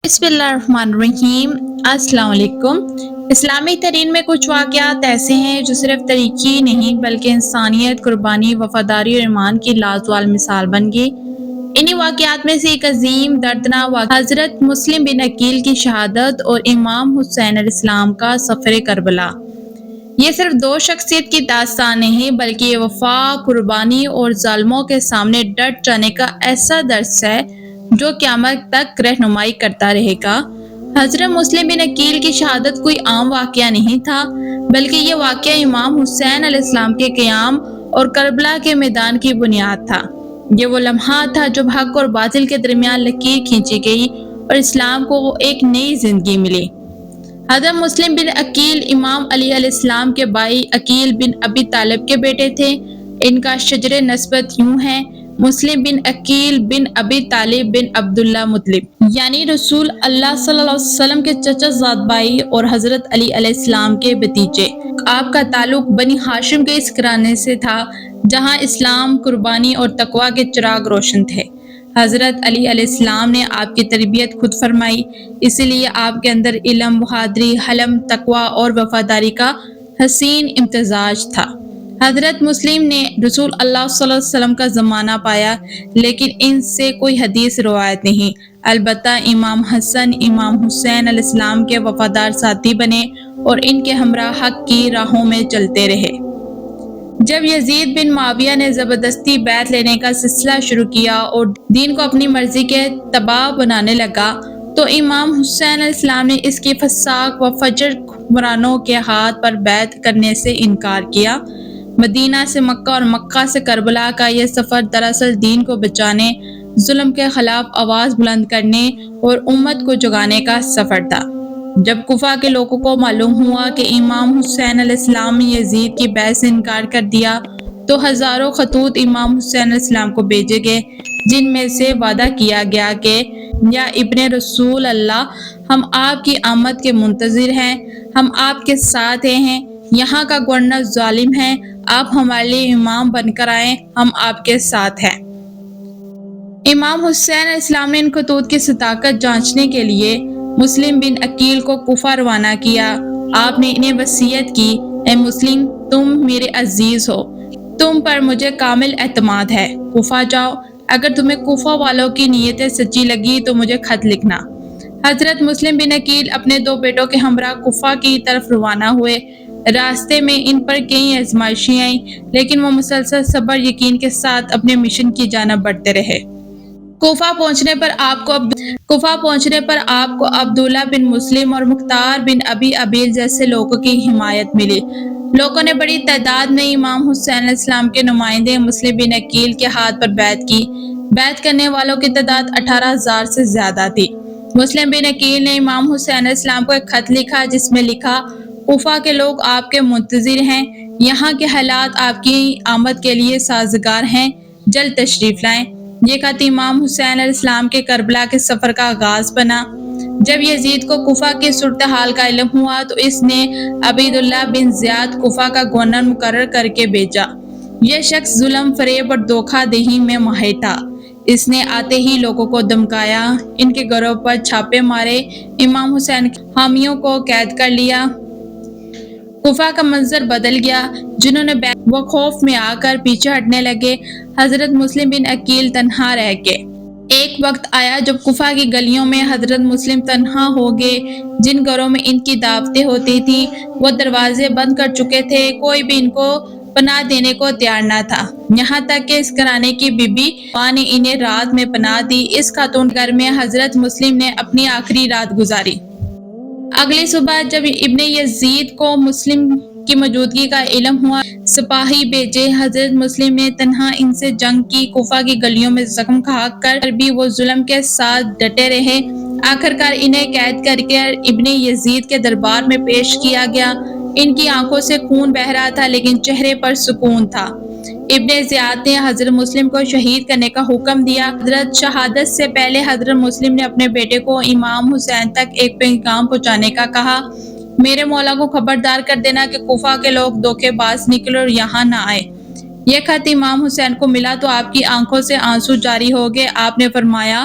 بسم اللہ الرحمن الرحیم۔ السلام علیکم۔ اسلامی ترین میں کچھ واقعات ایسے ہیں جو صرف تاریخی نہیں بلکہ انسانیت، قربانی، وفاداری اور ایمان کی لازوال مثال بن گئی۔ انہی واقعات میں سے ایک عظیم دردناک واقعہ حضرت مسلم بن عقیل کی شہادت اور امام حسین علیہ السلام کا سفر کربلا۔ یہ صرف دو شخصیت کی داستان نہیں بلکہ یہ وفا، قربانی اور ظالموں کے سامنے ڈٹ جانے کا ایسا درس ہے جو قیامت تک رہنمائی کرتا رہے گا۔ حضرت مسلم بن عقیل کی شہادت کوئی عام واقعہ نہیں تھا بلکہ یہ واقعہ امام حسین علیہ السلام کے قیام اور کربلا کے میدان کی بنیاد تھا۔ یہ وہ لمحہ تھا جب حق اور باطل کے درمیان لکیر کھینچی گئی اور اسلام کو ایک نئی زندگی ملی۔ حضرت مسلم بن عقیل امام علی علیہ السلام کے بھائی عقیل بن ابی طالب کے بیٹے تھے۔ ان کا شجر نسبت یوں ہے: مسلم بن عقیل بن ابی طالب بن عبداللہ مطلب، یعنی رسول اللہ صلی اللہ علیہ وسلم کے چچا زاد بھائی اور حضرت علی علیہ السلام کے بھتیجے۔ آپ کا تعلق بنی ہاشم کے اس گھرانے سے تھا جہاں اسلام، قربانی اور تقویٰ کے چراغ روشن تھے۔ حضرت علی علیہ السلام نے آپ کی تربیت خود فرمائی، اسی لیے آپ کے اندر علم، بہادری، حلم، تقویٰ اور وفاداری کا حسین امتزاج تھا۔ حضرت مسلم نے رسول اللہ صلی اللہ علیہ وسلم کا زمانہ پایا لیکن ان سے کوئی حدیث روایت نہیں، البتہ امام حسن، امام حسین علیہ السلام کے وفادار ساتھی بنے اور ان کے ہمراہ حق کی راہوں میں چلتے رہے۔ جب یزید بن معاویہ نے زبردستی بیعت لینے کا سلسلہ شروع کیا اور دین کو اپنی مرضی کے تابع بنانے لگا تو امام حسین علیہ السلام نے اس کی فساق و فجر حکمرانوں کے ہاتھ پر بیعت کرنے سے انکار کیا۔ مدینہ سے مکہ اور مکہ سے کربلا کا یہ سفر دراصل دین کو بچانے، ظلم کے خلاف آواز بلند کرنے اور امت کو جگانے کا سفر تھا۔ جب کوفہ کے لوگوں کو معلوم ہوا کہ امام حسین علیہ السلام نے یزید کی بیعت سے انکار کر دیا تو ہزاروں خطوط امام حسین علیہ السلام کو بھیجے گئے جن میں سے وعدہ کیا گیا کہ یا ابن رسول اللہ، ہم آپ کی آمد کے منتظر ہیں، ہم آپ کے ساتھ ہیں، یہاں کا گورنر ظالم ہے، آپ ہمارے لیے امام بن کر آئیں، ہم آپ کے ساتھ ہیں۔ امام حسین علیہ السلام نے ان خطوط کی صداقت جانچنے کے لیے مسلم بن عقیل کو کوفہ روانہ کیا۔ آپ نے انہیں وصیت کی: اے مسلم، تم میرے عزیز ہو، تم پر مجھے کامل اعتماد ہے، کوفہ جاؤ، اگر تمہیں کوفہ والوں کی نیتیں سچی لگی تو مجھے خط لکھنا۔ حضرت مسلم بن عقیل اپنے دو بیٹوں کے ہمراہ کوفہ کی طرف روانہ ہوئے۔ راستے میں ان پر کئی آزمائشیں آئیں لیکن وہ مسلسل صبر یقین کے ساتھ اپنے مشن کی جانب بڑھتے رہے۔ کوفہ پہنچنے پر آپ کو عبداللہ بن مسلم اور مختار بن ابی ابیل جیسے لوگوں کی حمایت ملی۔ لوگوں نے بڑی تعداد میں امام حسین علیہ السلام کے نمائندے مسلم بن عقیل کے ہاتھ پر بیعت کی۔ بیعت کرنے والوں کی تعداد 18,000 سے زیادہ تھی۔ مسلم بن عقیل نے امام حسین علیہ السلام کو ایک خط لکھا جس میں لکھا: کوفہ کے لوگ آپ کے منتظر ہیں، یہاں کے حالات آپ کی آمد کے لیے سازگار ہیں، جلد تشریف لائیں۔ یہ خط امام حسین علیہ السلام کے کربلا کے سفر کا آغاز بنا۔ جب یزید کو کوفہ کی صورتحال کا علم ہوا تو اس نے عبیداللہ بن زیاد کوفہ کا گورنر مقرر کر کے بھیجا۔ یہ شخص ظلم، فریب اور دھوکہ دہی میں ماہر تھا۔ اس نے آتے ہی لوگوں کو دھمکایا، ان کے گھروں پر چھاپے مارے، امام حسین کے حامیوں کو قید کر لیا۔ کوفہ کا منظر بدل گیا، جنہوں نے بیعت وہ خوف میں آ کر پیچھے ہٹنے لگے۔ حضرت مسلم بن عقیل تنہا رہ گئے۔ ایک وقت آیا جب کوفہ کی گلیوں میں حضرت مسلم تنہا ہو گئے۔ جن گھروں میں ان کی دعوتیں ہوتی تھیں وہ دروازے بند کر چکے تھے، کوئی بھی ان کو پناہ دینے کو تیار نہ تھا، یہاں تک کہ اس گھرانے کی بی بی ماں نے انہیں رات میں پناہ دی۔ اس خاتون گھر میں حضرت مسلم نے اپنی آخری رات گزاری۔ اگلی صبح جب ابن یزید کو مسلم کی موجودگی کا علم ہوا، سپاہی بھیجے۔ حضرت مسلم نے تنہا ان سے جنگ کی، کوفہ کی گلیوں میں زخم کھا کر بھی وہ ظلم کے ساتھ ڈٹے رہے۔ آخرکار انہیں قید کر کے ابن یزید کے دربار میں پیش کیا گیا۔ ان کی آنکھوں سے خون بہہ رہا تھا لیکن چہرے پر سکون تھا۔ ابن زیاد نے حضرت مسلم کو شہید کرنے کا حکم دیا۔ حضرت شہادت سے پہلے حضرت مسلم نے اپنے بیٹے کو امام حسین تک ایک پیغام پہنچانے کا کہا: میرے مولا کو خبردار کر دینا کہ کوفہ کے لوگ دھوکے باز نکلے اور یہاں نہ آئے۔ یہ خط امام حسین کو ملا تو آپ کی آنکھوں سے آنسو جاری ہو گئے۔ آپ نے فرمایا: